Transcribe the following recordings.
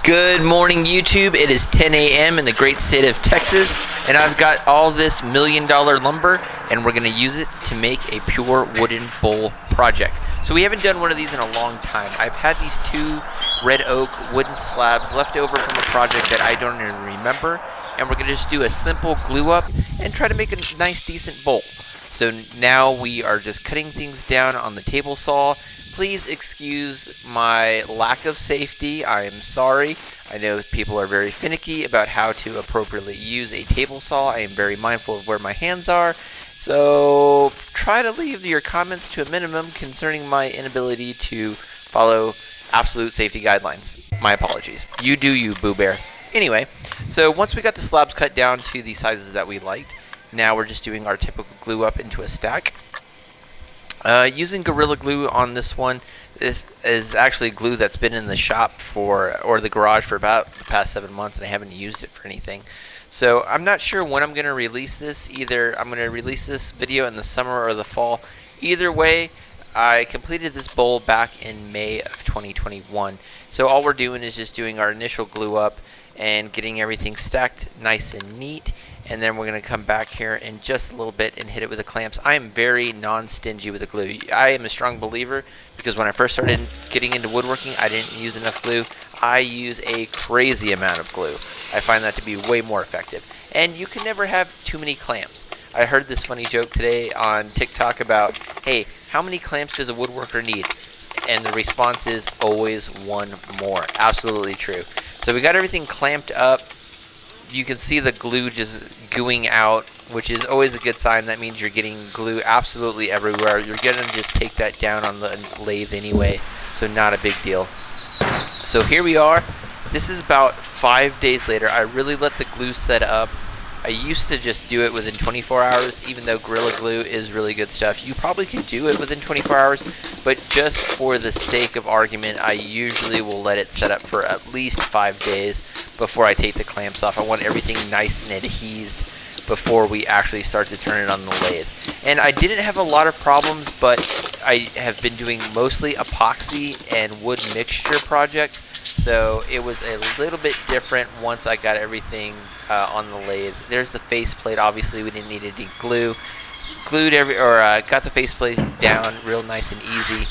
Good morning, YouTube. It is 10 a.m. in the great state of Texas, and I've got all this $1 million lumber, and we're going to use it to make a pure wooden bowl project. So we haven't done one of these in a long time. I've had these 2 red oak wooden slabs left over from a project that I don't even remember, and we're going to just do a simple glue up and try to make a nice, decent bowl. So now we are just cutting things down on the table saw. Please excuse my lack of safety. I am sorry. I know people are very finicky about how to appropriately use a table saw. I am very mindful of where my hands are. So try to leave your comments to a minimum concerning my inability to follow absolute safety guidelines. My apologies. You do you, Boo Bear. Anyway, so once we got the slabs cut down to the sizes that we liked, now we're just doing our typical glue up into a stack. Using Gorilla Glue on this one. This is actually glue that's been in the shop or the garage for about the past 7 months, and I haven't used it for anything. So I'm not sure when I'm going to release this. Either I'm going to release this video in the summer or the fall. Either way, I completed this bowl back in May of 2021. So all we're doing is just doing our initial glue up and getting everything stacked nice and neat. And then we're going to come back here in just a little bit and hit it with the clamps. I am very non-stingy with the glue. I am a strong believer because when I first started getting into woodworking, I didn't use enough glue. I use a crazy amount of glue. I find that to be way more effective. And you can never have too many clamps. I heard this funny joke today on TikTok about, hey, how many clamps does a woodworker need? And the response is always one more. Absolutely true. So we got everything clamped up. You can see the glue just gooing out, which is always a good sign. That means you're getting glue absolutely everywhere. You're going to just take that down on the lathe anyway, so not a big deal. So here we are. This is about 5 days later. I really let the glue set up. I used to just do it within 24 hours, even though Gorilla Glue is really good stuff. You probably could do it within 24 hours, but just for the sake of argument, I usually will let it set up for at least 5 days before I take the clamps off. I want everything nice and adhesed before we actually start to turn it on the lathe. And I didn't have a lot of problems, but I have been doing mostly epoxy and wood mixture projects, so it was a little bit different once I got everything on the lathe. There's the faceplate. Obviously, we didn't need any glue. Got the faceplate down real nice and easy.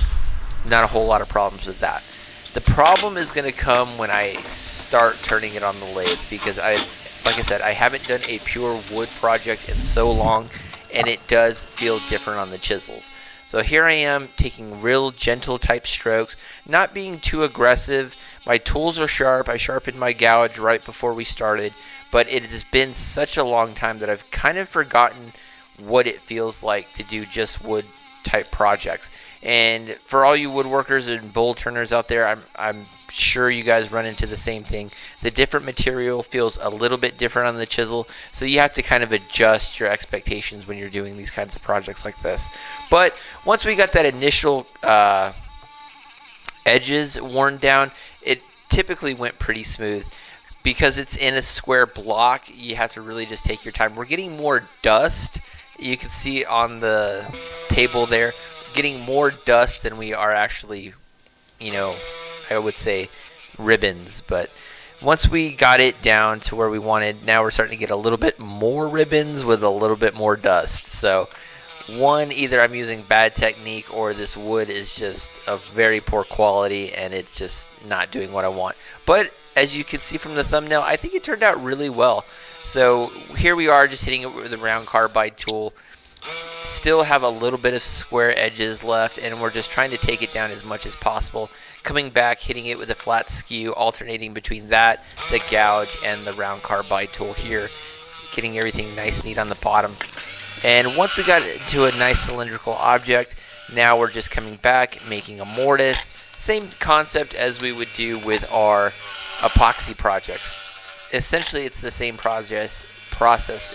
Not a whole lot of problems with that. The problem is going to come when I start turning it on the lathe, because like I said, I haven't done a pure wood project in so long, and it does feel different on the chisels. So here I am taking real gentle type strokes, not being too aggressive. My tools are sharp. I sharpened my gouge right before we started, but it has been such a long time that I've kind of forgotten what it feels like to do just wood type projects. And for all you woodworkers and bowl turners out there, I'm sure you guys run into the same thing. The different material feels a little bit different on the chisel, so you have to kind of adjust your expectations when you're doing these kinds of projects like this. But once we got that initial edges worn down, it typically went pretty smooth. Because it's in a square block, you have to really just take your time. We're getting more dust. You can see on the table there, getting more dust than we are actually, I would say ribbons. But once we got it down to where we wanted, now we're starting to get a little bit more ribbons with a little bit more dust. So either I'm using bad technique, or this wood is just of very poor quality and it's just not doing what I want. But as you can see from the thumbnail, I think it turned out really well. So here we are, just hitting it with a round carbide tool. Still have a little bit of square edges left, and we're just trying to take it down as much as possible. Coming back, hitting it with a flat skew, alternating between that, the gouge, and the round carbide tool here. Getting everything nice and neat on the bottom. And once we got it to a nice cylindrical object, now we're just coming back, making a mortise. Same concept as we would do with our epoxy projects. Essentially, it's the same process.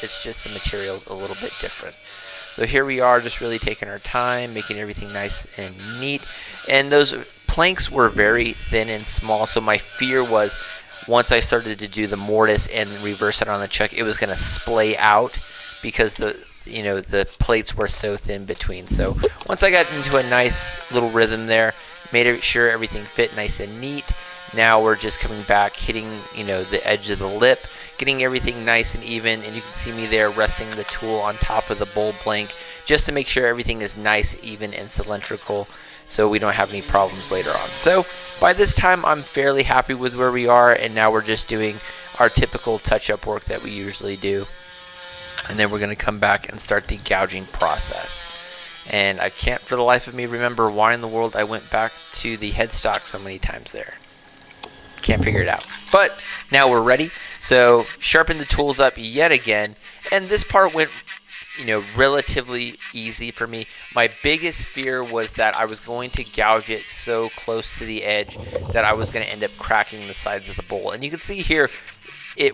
It's just the material's a little bit different. So here we are, just really taking our time, making everything nice and neat. And those planks were very thin and small, so my fear was once I started to do the mortise and reverse it on the chuck, it was going to splay out because the plates were so thin between. So once I got into a nice little rhythm there, made sure everything fit nice and neat. Now we're just coming back, hitting, the edge of the lip, getting everything nice and even, and you can see me there resting the tool on top of the bowl blank just to make sure everything is nice, even, and cylindrical so we don't have any problems later on. So by this time, I'm fairly happy with where we are, and now we're just doing our typical touch-up work that we usually do. And then we're going to come back and start the gouging process. And I can't for the life of me remember why in the world I went back to the headstock so many times there. Can't figure it out. But now we're ready. So sharpen the tools up yet again. And this part went, relatively easy for me. My biggest fear was that I was going to gouge it so close to the edge that I was going to end up cracking the sides of the bowl. And you can see here,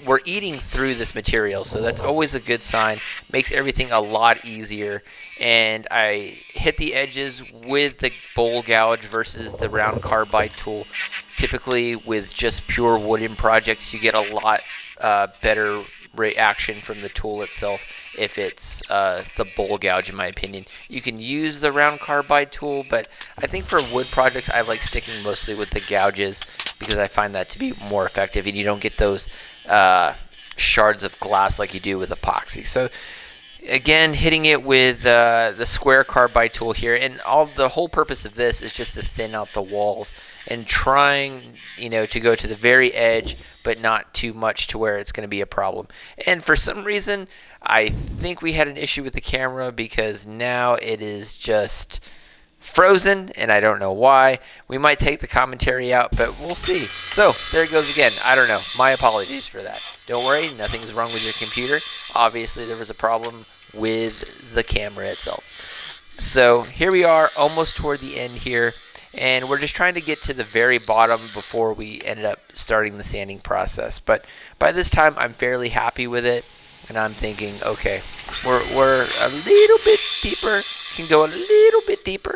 we're eating through this material, so that's always a good sign. Makes everything a lot easier. And I hit the edges with the bowl gouge versus the round carbide tool. Typically with just pure wooden projects, you get a lot better reaction from the tool itself if it's the bowl gouge, in my opinion. You can use the round carbide tool, but I think for wood projects I like sticking mostly with the gouges because I find that to be more effective, and you don't get those shards of glass like you do with epoxy. So again, hitting it with the square carbide tool here, and the whole purpose of this is just to thin out the walls and trying to go to the very edge, but not too much to where it's going to be a problem. And for some reason, I think we had an issue with the camera because now it is just frozen, and I don't know why. We might take the commentary out, but we'll see. So there it goes again. I don't know. My apologies for that. Don't worry, nothing's wrong with your computer. Obviously, there was a problem with the camera itself. So here we are, almost toward the end here, and we're just trying to get to the very bottom before we ended up starting the sanding process. But by this time, I'm fairly happy with it, and I'm thinking, okay, we're a little bit deeper. Can go a little bit deeper.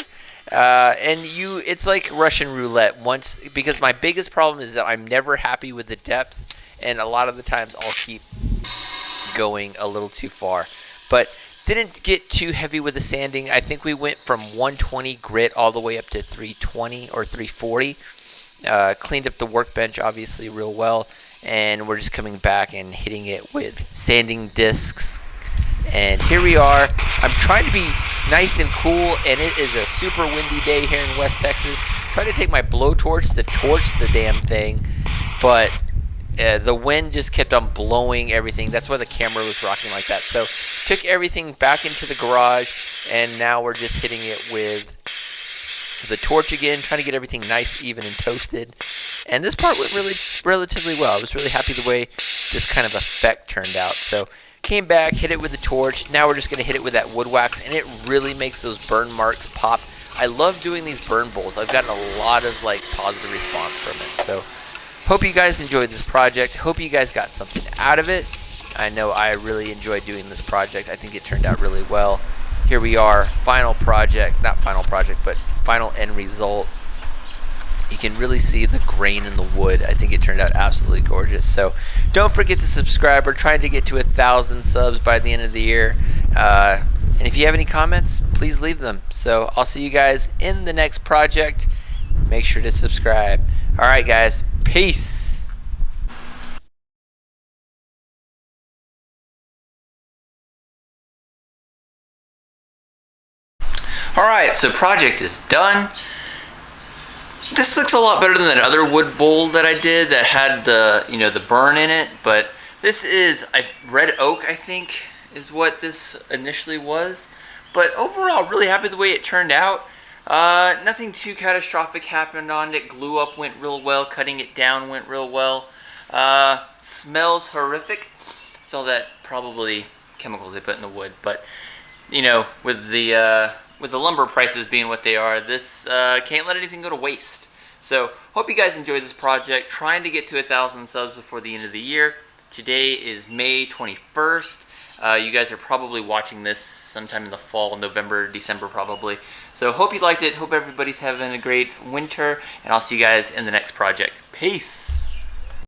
It's like Russian roulette because my biggest problem is that I'm never happy with the depth, and a lot of the times I'll keep going a little too far. But didn't get too heavy with the sanding. I think we went from 120 grit all the way up to 320 or 340. Cleaned up the workbench obviously real well, and we're just coming back and hitting it with sanding discs. And here we are. I'm trying to be nice and cool, and it is a super windy day here in West Texas. Trying to take my blowtorch to torch the damn thing, but the wind just kept on blowing everything. That's why the camera was rocking like that. So took everything back into the garage, and now we're just hitting it with the torch again, trying to get everything nice, even, and toasted. And this part went really relatively well. I was really happy the way this kind of effect turned out. So came back, hit it with the torch. Now we're just going to hit it with that wood wax, and it really makes those burn marks pop. I love doing these burn bowls. I've gotten a lot of positive response from it. So hope you guys enjoyed this project. Hope you guys got something out of it. I know I really enjoyed doing this project. I think it turned out really well. Here we are, final project, not final project, but final end result. You can really see the grain in the wood. I think it turned out absolutely gorgeous. So don't forget to subscribe. We're trying to get to 1,000 subs by the end of the year. And if you have any comments, please leave them. So I'll see you guys in the next project. Make sure to subscribe. All right, guys. Peace. All right, so project is done. This looks a lot better than that other wood bowl that I did that had the, the burn in it, but this is a red oak, I think, is what this initially was. But overall, really happy the way it turned out. Nothing too catastrophic happened on it. Glue up went real well. Cutting it down went real well. Smells horrific. It's all that probably chemicals they put in the wood. But with the lumber prices being what they are, this can't let anything go to waste. So hope you guys enjoyed this project. Trying to get to 1,000 subs before the end of the year. Today is May 21st. You guys are probably watching this sometime in the fall, November, December probably. So hope you liked it. Hope everybody's having a great winter, and I'll see you guys in the next project. Peace.